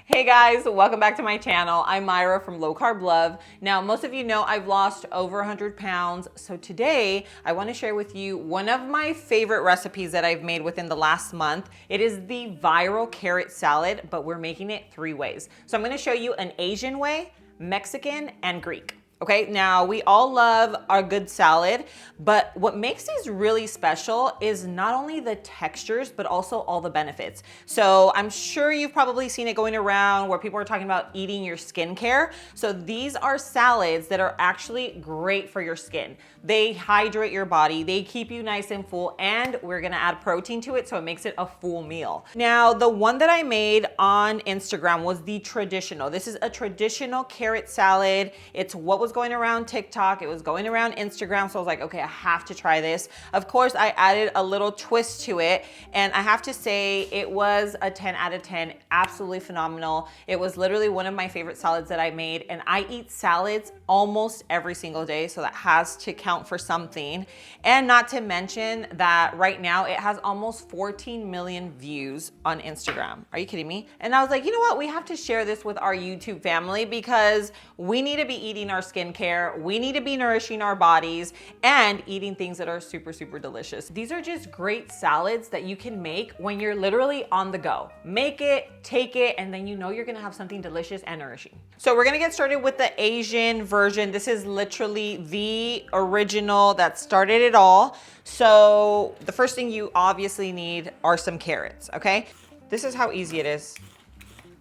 Hey guys, welcome back to my channel. I'm Myra from Low Carb Love. Now, most of you know I've lost over 100 pounds. So today I want to share with you one of my favorite recipes that I've made within the last month. It is the viral carrot salad, but we're making it 3 ways. So I'm going to show you an Asian way, Mexican, and Greek. Okay, now we all love our good salad, but what makes these really special is not only the textures, but also all the benefits. So I'm sure you've probably seen it going around where people are talking about eating your skincare. So these are salads that are actually great for your skin. They hydrate your body, they keep you nice and full, and we're gonna add protein to it so it makes it a full meal. Now, the one that I made on Instagram was the traditional. This is a traditional carrot salad. It's what was going around TikTok, it was going around Instagram, so I was like, okay, I have to try this. Of course, I added a little twist to it, and I have to say it was a 10 out of 10, absolutely phenomenal. It was literally one of my favorite salads that I made, and I eat salads almost every single day, so that has to count for something. And not to mention that right now it has almost 14 million views on Instagram. Are you kidding me? And I was like, you know what? We have to share this with our YouTube family because we need to be eating our skincare, we need to be nourishing our bodies, and eating things that are super, super delicious. These are just great salads that you can make when you're literally on the go. Make it, take it, and then you know you're gonna have something delicious and nourishing. So we're gonna get started with the Asian version. This is literally the original that started it all. So the first thing you obviously need are some carrots, okay? This is how easy it is.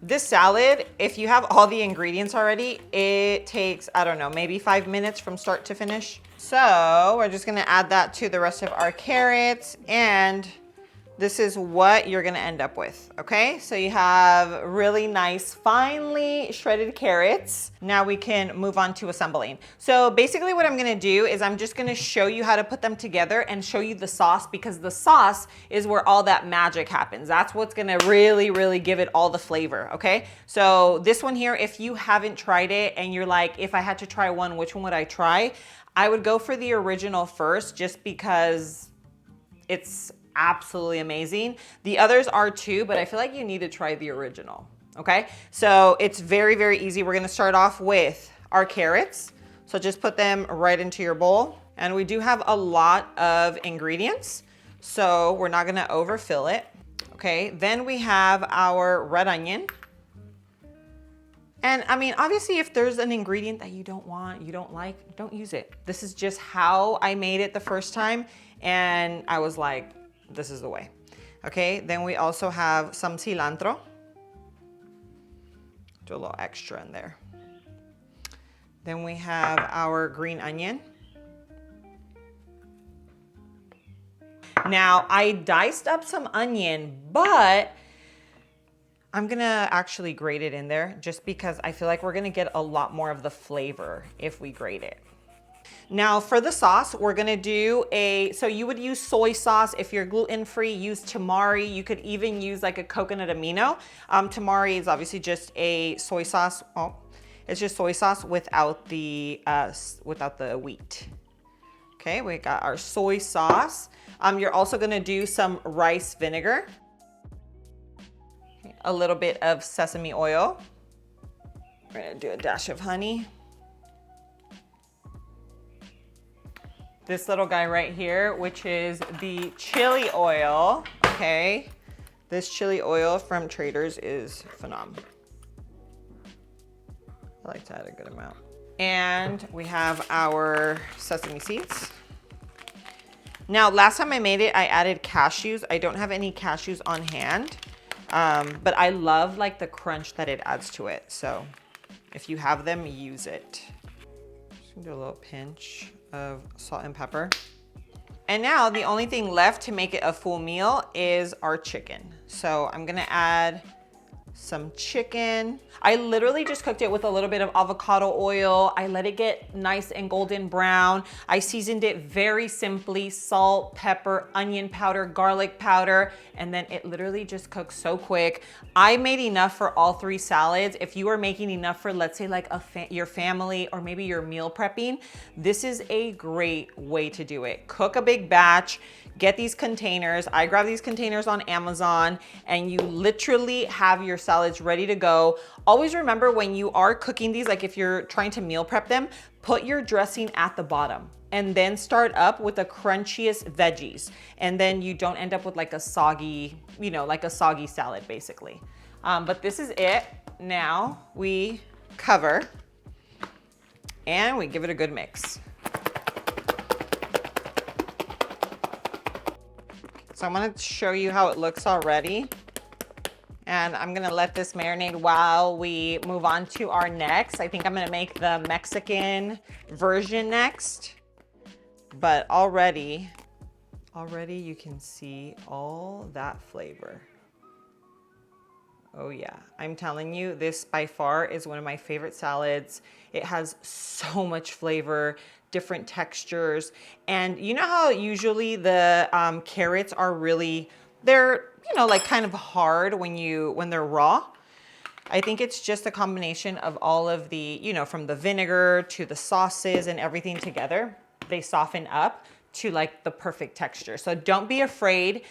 This salad, if you have all the ingredients already, it takes, I don't know, maybe 5 minutes from start to finish. So we're just gonna add that to the rest of our carrots, and this is what you're gonna end up with, okay? So you have really nice, finely shredded carrots. Now we can move on to assembling. So basically what I'm gonna do is I'm just gonna show you how to put them together and show you the sauce, because the sauce is where all that magic happens. That's what's gonna really, really give it all the flavor, okay? So this one here, if you haven't tried it and you're like, if I had to try one, which one would I try? I would go for the original first, just because it's absolutely amazing. The others are too, but I feel like you need to try the original, okay? So it's very, very easy. We're gonna start off with our carrots. So just put them right into your bowl. And we do have a lot of ingredients, so we're not gonna overfill it, okay? Then we have our red onion. And I mean, obviously if there's an ingredient that you don't want, you don't like, don't use it. This is just how I made it the first time, and I was like, this is the way. Okay, then we also have some cilantro. Do a little extra in there. Then we have our green onion. Now, I diced up some onion, but I'm gonna actually grate it in there just because I feel like we're gonna get a lot more of the flavor if we grate it. Now for the sauce, we're gonna do so you would use soy sauce. If you're gluten-free, use tamari. You could even use like a coconut amino. Tamari is obviously just a soy sauce. Oh, it's just soy sauce without the wheat. Okay, we got our soy sauce. You're also gonna do some rice vinegar, a little bit of sesame oil. We're gonna do a dash of honey. This little guy right here, which is the chili oil, okay? This chili oil from Trader's is phenomenal. I like to add a good amount. And we have our sesame seeds. Now, last time I made it, I added cashews. I don't have any cashews on hand, but I love like the crunch that it adds to it. So if you have them, use it. Just gonna do a little pinch of salt and pepper. And now the only thing left to make it a full meal is our chicken. So I'm gonna add some chicken. I literally just cooked it with a little bit of avocado oil. I let it get nice and golden brown. I seasoned it very simply: salt, pepper, onion powder, garlic powder, and then it literally just cooks so quick. I made enough for all 3 salads. If you are making enough for, let's say, like your family, or maybe you're meal prepping, this is a great way to do it. Cook a big batch, get these containers. I grab these containers on Amazon, and you literally have your salads ready to go. Always remember when you are cooking these, like if you're trying to meal prep them, put your dressing at the bottom and then start up with the crunchiest veggies. And then you don't end up with like a soggy, you know, like a soggy salad basically. But this is it. Now we cover and we give it a good mix. So I'm gonna show you how it looks already. And I'm gonna let this marinate while we move on to our next. I think I'm gonna make the Mexican version next. But already you can see all that flavor. Oh yeah, I'm telling you, this by far is one of my favorite salads. It has so much flavor, different textures. And you know how usually the carrots are really, they're, you know, like kind of hard when they're raw. I think it's just a combination of all of the, you know, from the vinegar to the sauces and everything together. They soften up to like the perfect texture. So don't be afraid.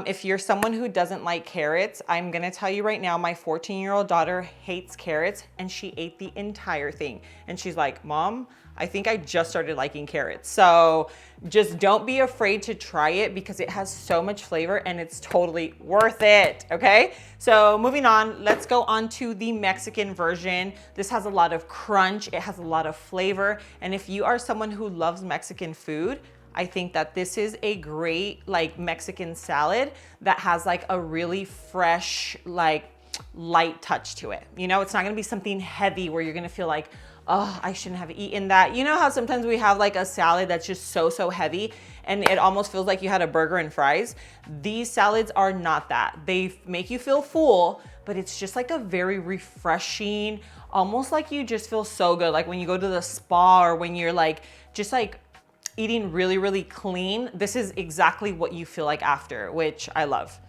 If you're someone who doesn't like carrots, I'm gonna tell you right now, my 14-year-old daughter hates carrots and she ate the entire thing. And she's like, Mom, I think I just started liking carrots. So just don't be afraid to try it because it has so much flavor and it's totally worth it, okay? So moving on, let's go on to the Mexican version. This has a lot of crunch, it has a lot of flavor. And if you are someone who loves Mexican food, I think that this is a great like Mexican salad that has like a really fresh, like light touch to it. You know, it's not gonna be something heavy where you're gonna feel like, oh, I shouldn't have eaten that. You know how sometimes we have like a salad that's just so heavy and it almost feels like you had a burger and fries? These salads are not that. They make you feel full, but it's just like a very refreshing, almost like you just feel so good. Like when you go to the spa or when you're like, just like eating really clean, this is exactly what you feel like after, which I love.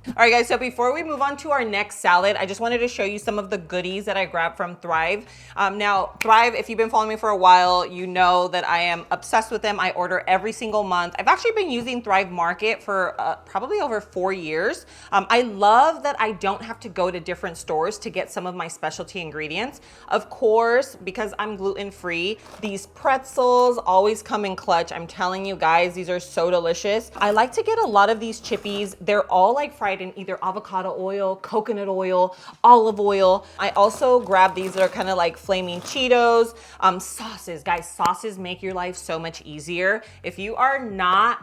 All right guys, so before we move on to our next salad, I just wanted to show you some of the goodies that I grabbed from Thrive. Now, Thrive, if you've been following me for a while, you know that I am obsessed with them. I order every single month. I've actually been using Thrive Market for probably over 4 years. I love that I don't have to go to different stores to get some of my specialty ingredients. Of course, because I'm gluten-free, these pretzels always come in clutch. I'm telling you guys, these are so delicious. I like to get a lot of these chippies. They're all like fried in either avocado oil, coconut oil, olive oil. I also grab these that are kind of like flaming Cheetos. Sauces, guys, sauces make your life so much easier. If you are not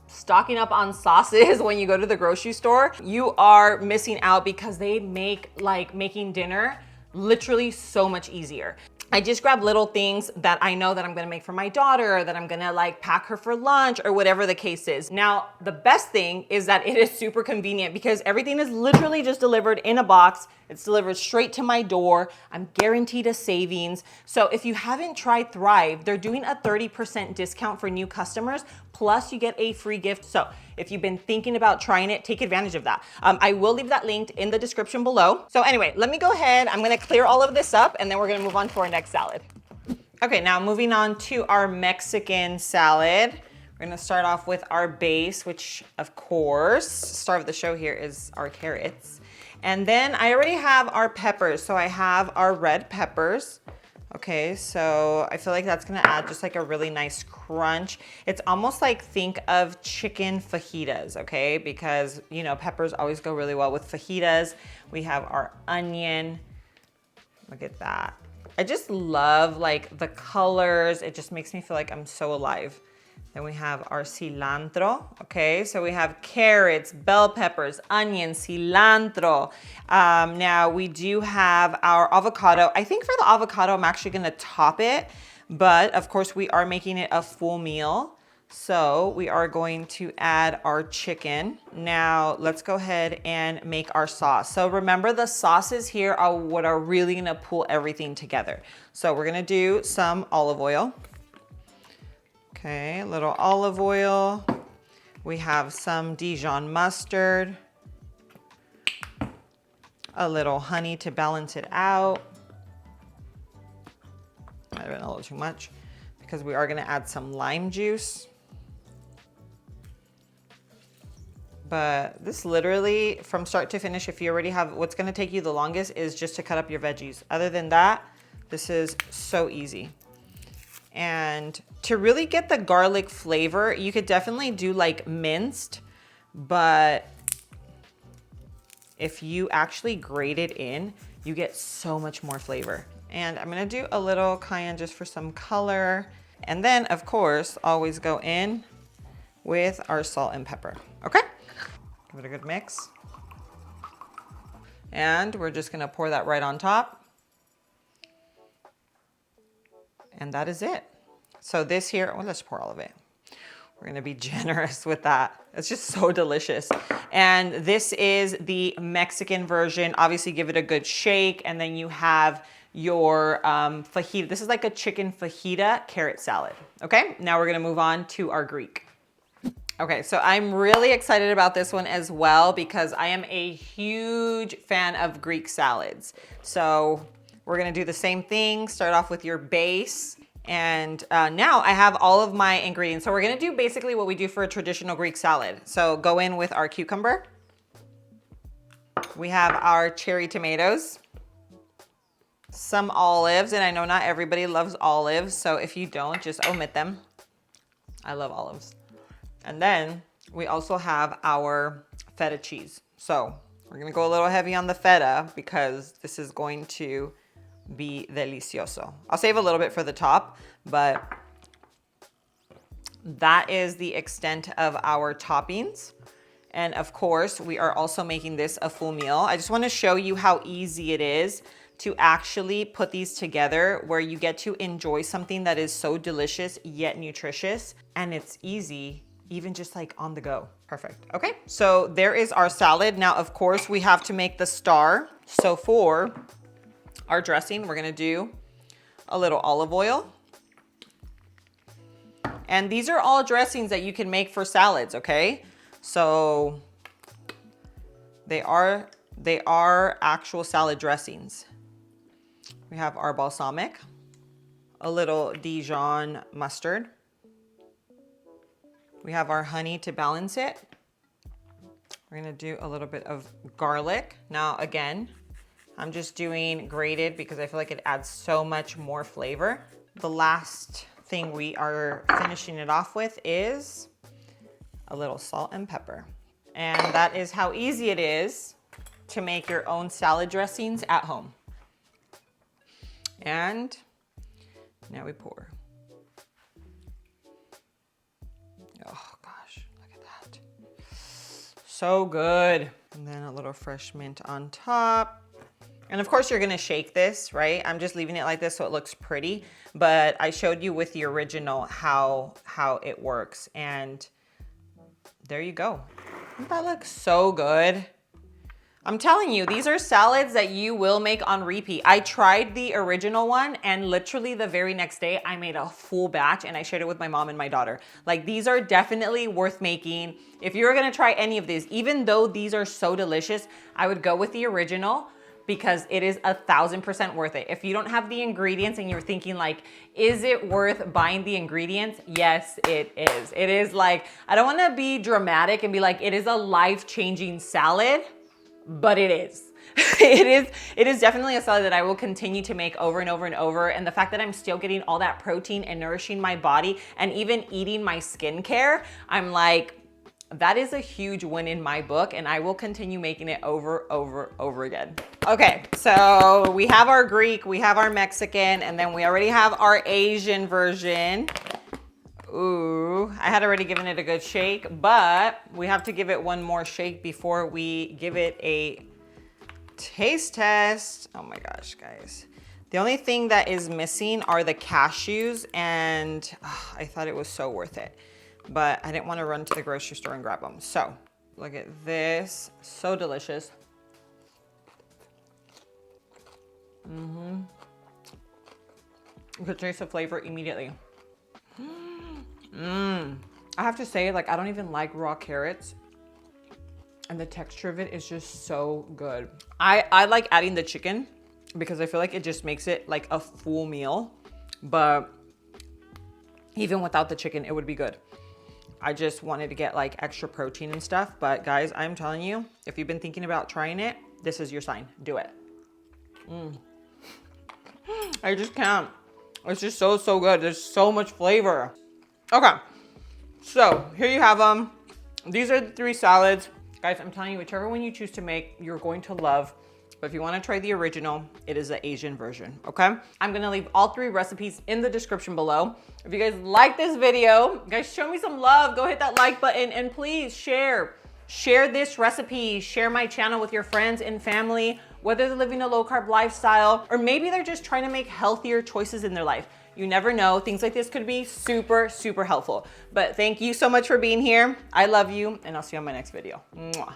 stocking up on sauces when you go to the grocery store, you are missing out because they make like making dinner literally so much easier. I just grab little things that I know that I'm gonna make for my daughter, or that I'm gonna like pack her for lunch, or whatever the case is. Now, the best thing is that it is super convenient because everything is literally just delivered in a box. It's delivered straight to my door. I'm guaranteed a savings. So if you haven't tried Thrive, they're doing a 30% discount for new customers, plus you get a free gift. So if you've been thinking about trying it, take advantage of that. I will leave that linked in the description below. So anyway, let me go ahead. I'm gonna clear all of this up and then we're gonna move on to our next salad. Okay, now moving on to our Mexican salad. We're gonna start off with our base, which of course, star of the show here is our carrots. And then I already have our peppers. So I have our red peppers. Okay, so I feel like that's gonna add just like a really nice crunch. It's almost like, think of chicken fajitas, okay? Because, you know, peppers always go really well with fajitas. We have our onion. Look at that. I just love like the colors. It just makes me feel like I'm so alive. Then we have our cilantro, okay? So we have carrots, bell peppers, onions, cilantro. Now we do have our avocado. I think for the avocado, I'm actually gonna top it, but of course we are making it a full meal. So we are going to add our chicken. Now let's go ahead and make our sauce. So remember, the sauces here are what are really gonna pull everything together. So we're gonna do some olive oil. Okay, a little olive oil. We have some Dijon mustard, a little honey to balance it out. Might have been a little too much because we are gonna add some lime juice. But this literally, from start to finish, if you already have, what's gonna take you the longest is just to cut up your veggies. Other than that, this is so easy. And to really get the garlic flavor, you could definitely do like minced, but if you actually grate it in, you get so much more flavor. And I'm gonna do a little cayenne just for some color. And then of course, always go in with our salt and pepper, okay? Give it a good mix. And we're just gonna pour that right on top. And that is it. So this here, well, let's pour all of it. We're gonna be generous with that. It's just so delicious. And this is the Mexican version. Obviously give it a good shake, and then you have your fajita. This is like a chicken fajita carrot salad. Okay, now we're gonna move on to our Greek. Okay, so I'm really excited about this one as well because I am a huge fan of Greek salads. So we're gonna do the same thing, start off with your base. And now I have all of my ingredients. So we're gonna do basically what we do for a traditional Greek salad. So go in with our cucumber. We have our cherry tomatoes, some olives, and I know not everybody loves olives, so if you don't, just omit them. I love olives. And then we also have our feta cheese. So we're gonna go a little heavy on the feta because this is going to be delicioso. I'll save a little bit for the top, but that is the extent of our toppings. And of course, we are also making this a full meal. I just wanna show you how easy it is to actually put these together where you get to enjoy something that is so delicious yet nutritious, and it's easy, even just like on the go. Perfect. Okay, so there is our salad. Now, of course, we have to make the star. So for our dressing, we're gonna do a little olive oil. And these are all dressings that you can make for salads, okay? So they are actual salad dressings. We have our balsamic, a little Dijon mustard. We have our honey to balance it. We're gonna do a little bit of garlic. Now again, I'm just doing grated because I feel like it adds so much more flavor. The last thing we are finishing it off with is a little salt and pepper. And that is how easy it is to make your own salad dressings at home. And now we pour. Oh gosh, look at that. So good. And then a little fresh mint on top. And of course you're gonna shake this, right? I'm just leaving it like this so it looks pretty, but I showed you with the original how it works. And there you go. That looks so good. I'm telling you, these are salads that you will make on repeat. I tried the original one and literally the very next day I made a full batch and I shared it with my mom and my daughter. Like, these are definitely worth making. If you're gonna try any of these, even though these are so delicious, I would go with the original because it is 1000% worth it. If you don't have the ingredients and you're thinking like, is it worth buying the ingredients? Yes, it is. It is like, I don't wanna be dramatic and be like, it is a life-changing salad, but it is. It is definitely a salad that I will continue to make over and over and over. And the fact that I'm still getting all that protein and nourishing my body and even eating my skincare, I'm like, that is a huge win in my book, and I will continue making it over again. Okay, so we have our Greek, we have our Mexican, and then we already have our Asian version. Ooh, I had already given it a good shake, but we have to give it one more shake before we give it a taste test. Oh my gosh, guys. The only thing that is missing are the cashews, and I thought it was so worth it, but I didn't want to run to the grocery store and grab them. So look at this, so delicious. You could taste the flavor immediately. I have to say, like, I don't even like raw carrots, and the texture of it is just so good. I like adding the chicken because I feel like it just makes it like a full meal, but even without the chicken, it would be good. I just wanted to get like extra protein and stuff. But guys, I'm telling you, if you've been thinking about trying it, this is your sign. Do it. I just can't. It's just so, so good. There's so much flavor. Okay, so here you have them. These are the 3 salads. Guys, I'm telling you, whichever one you choose to make, you're going to love. But if you want to try the original, it is the Asian version, okay? I'm going to leave all 3 recipes in the description below. If you guys like this video, guys, show me some love. Go hit that like button and please share. Share this recipe. Share my channel with your friends and family, whether they're living a low carb lifestyle or maybe they're just trying to make healthier choices in their life. You never know. Things like this could be super, super helpful. But thank you so much for being here. I love you, and I'll see you on my next video. Mwah.